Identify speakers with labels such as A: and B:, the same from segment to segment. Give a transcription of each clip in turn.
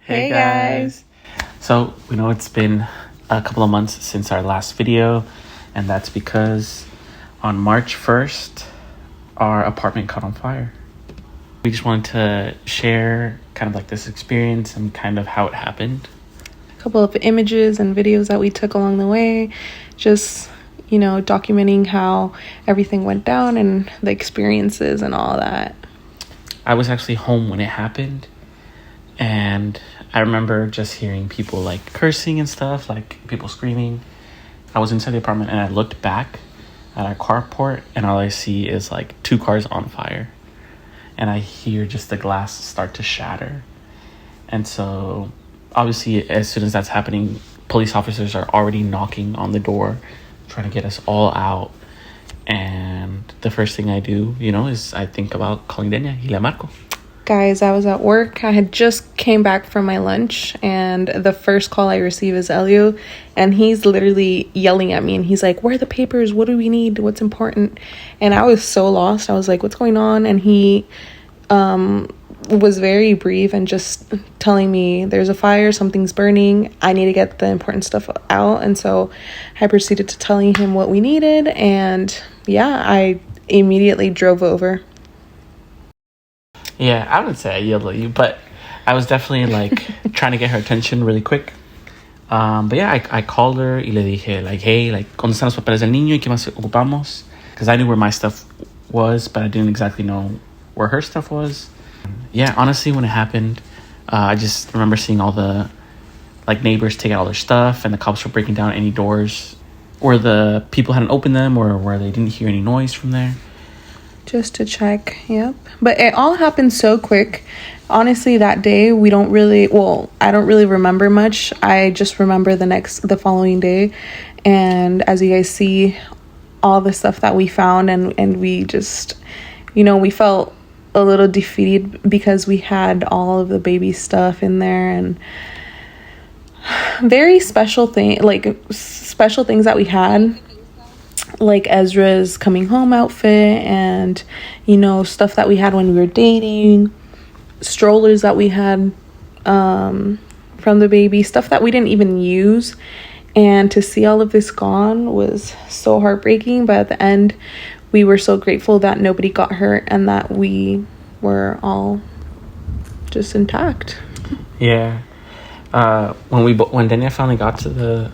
A: Hey guys. So, we know it's been a couple of months since our last video, and that's because on March 1st, our apartment caught on fire. We just wanted to share kind of like this experience and kind of how it happened.
B: A couple of images and videos that we took along the way, just, documenting how everything went down and the experiences and all that.
A: I was actually home when it happened, and I remember just hearing people like cursing and stuff, like people screaming. I was inside the apartment and I looked back at our carport, and all I see is like 2 cars on fire. And I hear just the glass start to shatter. And so obviously as soon as that's happening, police officers are already knocking on the door, trying to get us all out. And the first thing I do, is I think about calling Denia y le marco.
B: Guys, I was at work. I had just came back from my lunch, and the first call I receive is Elio, and he's literally yelling at me, and he's like, "Where are the papers? What do we need? What's important?" And I was so lost. I was like, "What's going on?" And he was very brief and just telling me, "There's a fire, something's burning, I need to get the important stuff out." And so I proceeded to telling him what we needed, and I immediately drove over.
A: Yeah, I wouldn't say I yelled at you, but I was definitely like trying to get her attention really quick. But yeah, I called her y le dije like, "Hey, like, ¿dónde están los papeles del niño y qué más ocupamos?" Because I knew where my stuff was, but I didn't exactly know where her stuff was. Yeah, honestly, when it happened, I just remember seeing all the like neighbors take out all their stuff, and the cops were breaking down any doors where the people hadn't opened them or where they didn't hear any noise from there.
B: Just to check, yep. But it all happened so quick. Honestly, that day, I don't really remember much. I just remember the following day. And as you guys see, all the stuff that we found, and we just, we felt a little defeated because we had all of the baby stuff in there, and very special things that we had, like Ezra's coming home outfit, and stuff that we had when we were dating, strollers that we had from the baby, stuff that we didn't even use. And to see all of this gone was so heartbreaking, but at the end we were so grateful that nobody got hurt and that we were all just intact.
A: Yeah. When Denia finally got to the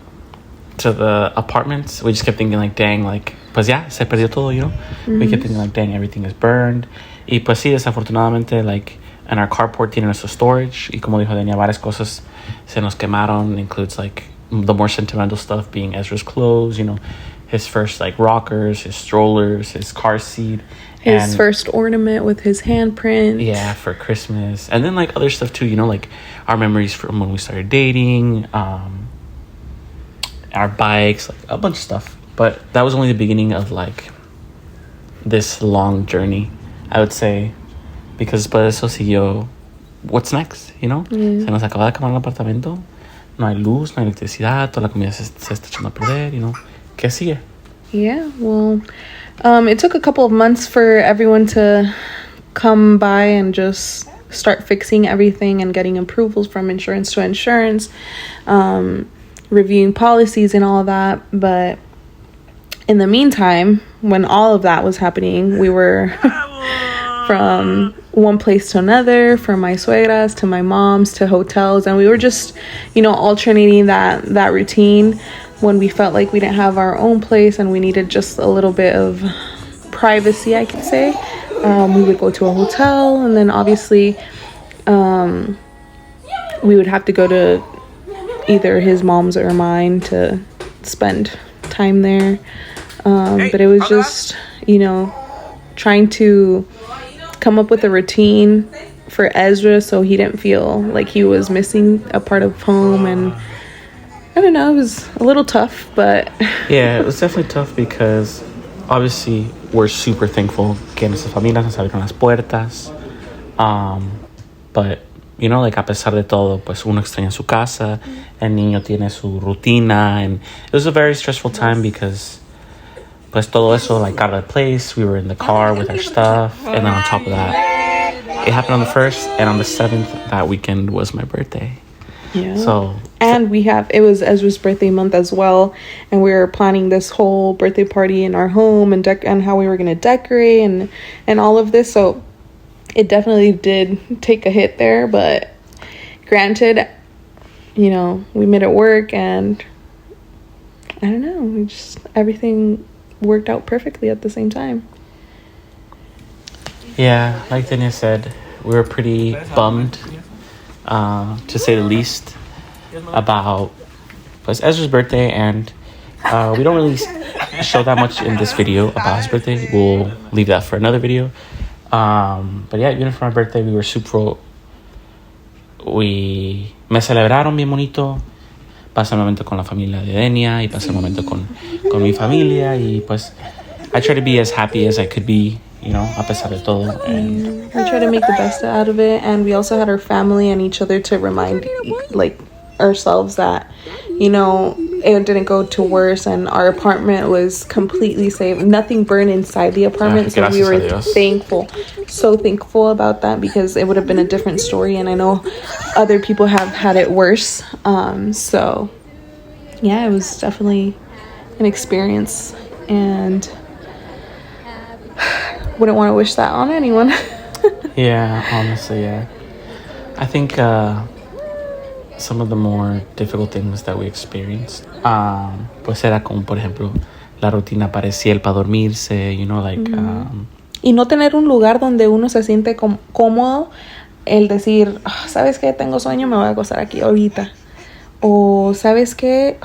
A: apartments, we just kept thinking like, dang, like, pues ya, se perdió todo, Mm-hmm. We kept thinking like, dang, everything is burned. Y pues sí, desafortunadamente, like, in our carport tiene nuestro storage, y como dijo Denia, varias cosas se nos quemaron, includes like the more sentimental stuff being Ezra's clothes, his first like rockers, his strollers, his car seat,
B: his first ornament with his handprint.
A: Yeah, for Christmas. And then like other stuff too, like our memories from when we started dating, our bikes, like a bunch of stuff. But that was only the beginning of like this long journey, I would say, because por eso siguió what's next, Se nos acaba de acabar el apartamento, no hay luz, no hay electricidad, toda la comida se está echando a perder, ¿Qué sigue?
B: Yeah, well, it took a couple of months for everyone to come by and just start fixing everything and getting approvals from insurance to insurance, reviewing policies and all of that. But in the meantime, when all of that was happening, we were from one place to another, from my suegras to my mom's to hotels, and we were just, alternating that routine when we felt like we didn't have our own place and we needed just a little bit of privacy, I could say. We would go to a hotel, and then obviously we would have to go to either his mom's or mine to spend time there. But it was just, trying to come up with a routine for Ezra so he didn't feel like he was missing a part of home. And I don't know, it was a little tough, but
A: yeah, it was definitely tough because obviously we're super thankful que nuestras familias nos abrieron las puertas, but like a pesar de todo, pues uno extraña su casa, el niño tiene su rutina, and it was a very stressful time because pues todo eso like got out of place. We were in the car with our stuff, and then on top of that, it happened on the 1st, and on the 7th that weekend was my birthday.
B: Yeah.
A: So,
B: and it was Ezra's birthday month as well, and we were planning this whole birthday party in our home and how we were going to decorate and all of this. So it definitely did take a hit there, but granted, you know, we made it work, and I don't know, everything worked out perfectly at the same time.
A: yeah, like Tania said, we were pretty bummed, to say the least, about Ezra's birthday, and we don't really show that much in this video about his birthday. We'll leave that for another video. But yeah, even for my birthday, we were super. Me celebraron bien bonito. Pasé el momento con la familia de Denia y pasé el momento con mi familia, y pues I try to be as happy as I could be, you know, a pesar de todo. And
B: we try to make the best out of it, and we also had our family and each other to remind like ourselves that, you know, it didn't go to worse, and our apartment was completely safe. Nothing burned inside the apartment, so we were so thankful about that, because it would have been a different story, and I know other people have had it worse. So yeah, it was definitely an experience, and wouldn't want to wish that on anyone.
A: yeah, honestly, yeah. I think some of the more difficult things that we experienced, pues era como, por ejemplo, la rutina para el cielo, para dormirse, you know, like...
B: y no tener un lugar donde uno se siente cómodo, el decir, ¿sabes qué? Tengo sueño, me voy a acostar aquí ahorita. O, ¿sabes qué?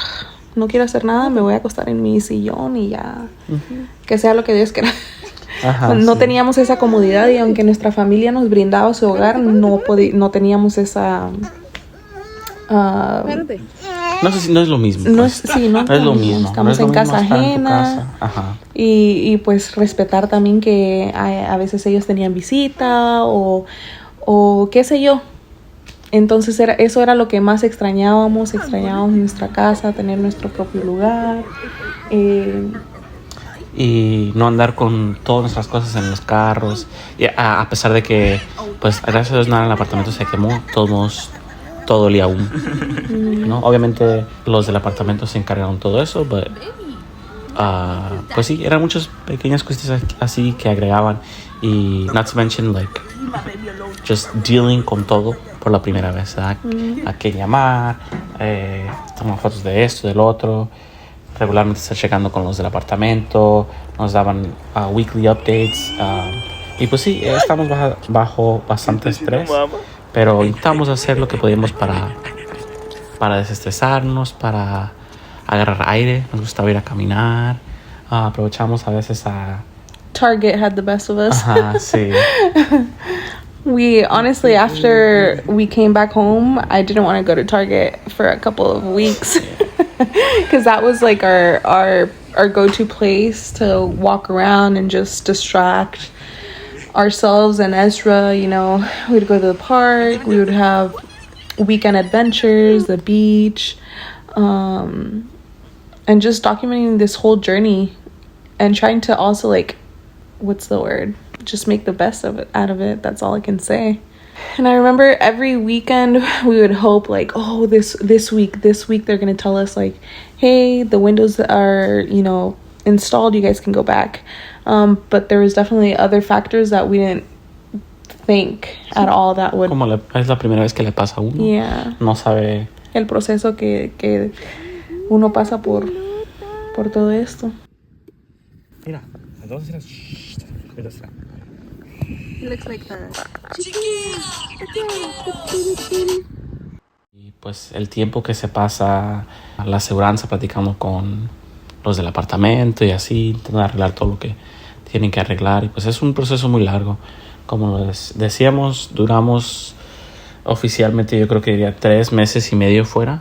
B: No quiero hacer nada, me voy a acostar en mi sillón y ya. Que sea lo que Dios quiera.
A: Ajá,
B: no teníamos esa comodidad, y aunque nuestra familia nos brindaba su hogar, no teníamos esa...
A: no sé si no es lo mismo.
B: No
A: pues.
B: es lo mismo. Estamos en casa ajena.
A: Ajá.
B: Y pues respetar también que a veces ellos tenían visita o qué sé yo. Entonces eso era lo que más extrañábamos nuestra casa, tener nuestro propio lugar.
A: Y no andar con todas nuestras cosas en los carros. Y a pesar de que, pues, gracias a Dios nada en el apartamento se quemó, todo olía aún. ¿No? Obviamente los del apartamento se encargaron todo eso, pero pues sí, eran muchas pequeñas cositas así que agregaban. Y not to mention, like, just dealing con todo por la primera vez, ¿verdad? A qué llamar, tomar fotos de esto, del otro, regularmente estar checando con los del apartamento, nos daban weekly updates, y pues sí, estamos bajo bastante estrés, pero intentamos hacer lo que podíamos para desestresarnos, para agarrar aire. Nos gustaba ir a caminar, aprovechamos a veces a...
B: Target had the best of us.
A: Ajá, sí.
B: We honestly, after we came back home, I didn't want to go to Target for a couple of weeks, because that was like our go-to place to walk around and just distract ourselves and Ezra. You know, we'd go to the park, we would have weekend adventures, the beach, and just documenting this whole journey and trying to also, like, what's the word? Just make the best of it out of it. That's all I can say. And I remember every weekend we would hope, like, oh, this week they're gonna tell us, like, hey, the windows are, you know, installed, you guys can go back. But there was definitely other factors that we didn't think at all that would...
A: Como es la primera vez que le pasa a uno.
B: Yeah.
A: No sabe...
B: El proceso que uno pasa por todo esto.
A: Mira, entonces...
B: He looks like that.
A: Y pues el tiempo que se pasa la aseguranza platicando con los del apartamento y así, intentando arreglar todo lo que tienen que arreglar. Y pues es un proceso muy largo. Como les decíamos, duramos oficialmente, yo creo que diría 3 meses y medio fuera.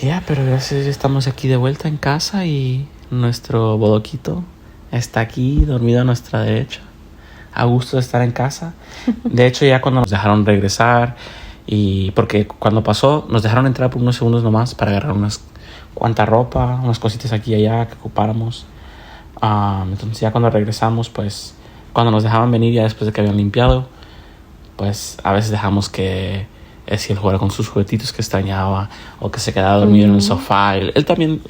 A: Ya, pero gracias a Dios estamos aquí de vuelta en casa, y nuestro bodoquito está aquí dormido a nuestra derecha, a gusto de estar en casa. De hecho, ya cuando nos dejaron regresar, y porque cuando pasó nos dejaron entrar por unos segundos nomás para agarrar cuanta ropa, unas cositas aquí y allá que ocupáramos. Entonces ya cuando regresamos, pues cuando nos dejaban venir ya después de que habían limpiado, pues a veces dejamos que si él jugara con sus juguetitos que extrañaba o que se quedaba dormido en el sofá. Él también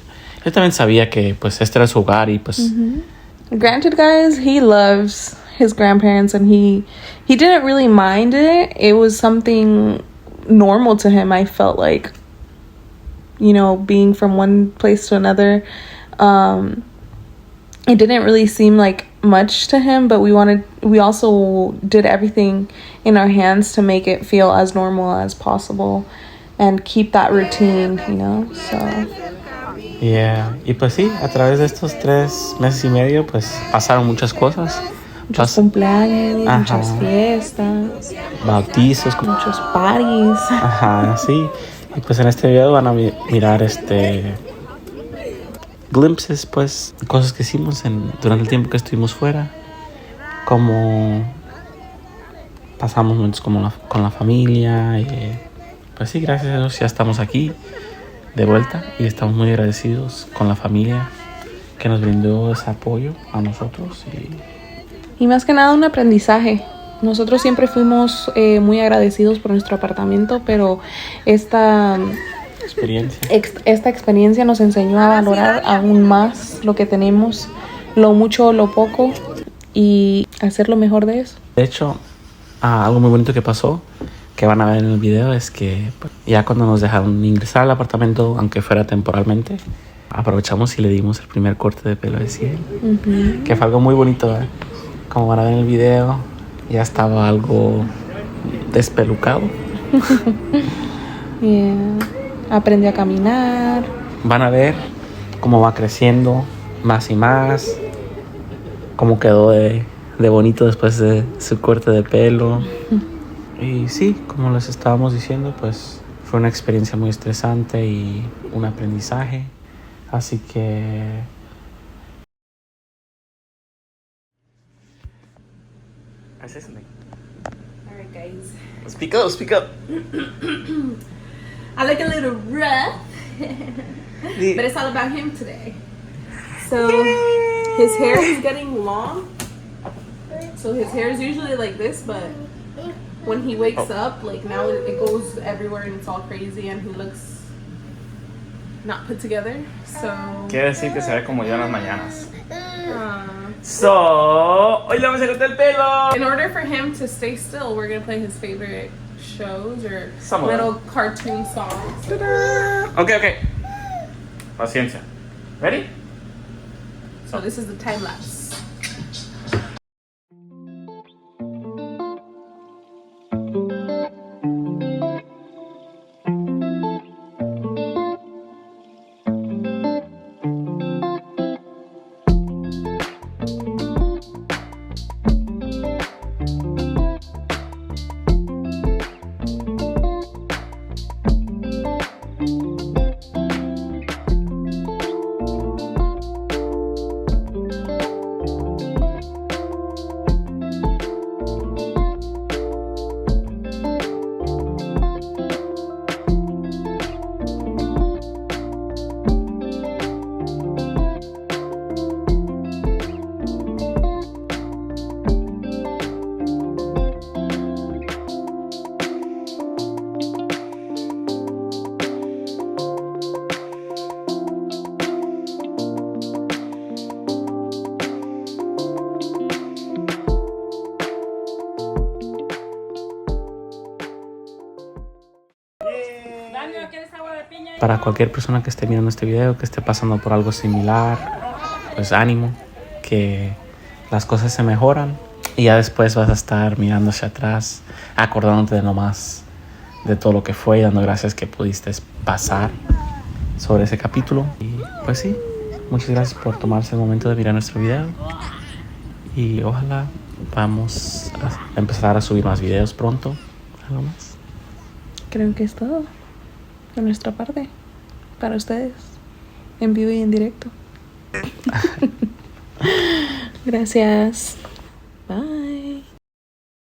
A: sabía que pues este era su hogar y pues...
B: Granted, guys, he loves his grandparents and he didn't really mind it. It was something normal to him. I felt like, you know, being from one place to another, it didn't really seem like much to him, but we also did everything in our hands to make it feel as normal as possible and keep that routine, you know. So
A: yeah. Y pues sí, a través de estos 3 meses y medio pues pasaron muchas cosas.
B: muchos cumpleaños, muchas fiestas,
A: bautizos,
B: muchos parties.
A: Ajá, sí. Y pues en este video van a mirar glimpses, pues, cosas que hicimos durante el tiempo que estuvimos fuera. Como pasamos momentos con la familia. Y pues sí, gracias a Dios ya estamos aquí de vuelta. Y estamos muy agradecidos con la familia que nos brindó ese apoyo a nosotros.
B: Y más que nada un aprendizaje. Nosotros siempre fuimos muy agradecidos por nuestro apartamento, pero esta experiencia nos enseñó a valorar aún más lo que tenemos, lo mucho o lo poco, y hacer lo mejor de eso.
A: De hecho, algo muy bonito que pasó, que van a ver en el video, es que ya cuando nos dejaron ingresar al apartamento, aunque fuera temporalmente, aprovechamos y le dimos el primer corte de pelo de Ciel, que fue algo muy bonito, ¿eh? Como van a ver en el video, ya estaba algo despelucado.
B: Yeah. Aprendí a caminar.
A: Van a ver cómo va creciendo más y más, cómo quedó de bonito después de su corte de pelo. Y sí, como les estábamos diciendo, pues fue una experiencia muy estresante y un aprendizaje. Así que... I say something.
B: All right, guys.
A: Speak up, speak up.
B: I look a little rough, but it's all about him today. So his hair is getting long. So his hair is usually like this, but when he wakes up, like now it goes everywhere and it's all crazy and he looks not put together. So
A: Quiere decir que se ve como yo en las mañanas. So, hoy le vamos a cortar el pelo.
B: in order for him to stay still, we're gonna play his favorite shows or
A: Some of
B: little cartoon songs.
A: Okay. Paciencia. Ready?
B: So this is the time lapse.
A: Para cualquier persona que esté mirando este video, que esté pasando por algo similar, pues ánimo, que las cosas se mejoran y ya después vas a estar mirando hacia atrás, acordándote de nomás de todo lo que fue y dando gracias que pudiste pasar sobre ese capítulo. Y pues sí, muchas gracias por tomarse el momento de mirar nuestro video y ojalá vamos a empezar a subir más videos pronto. ¿Algo más?
B: Creo que es todo de nuestra parte para ustedes, en vivo y en directo. Gracias.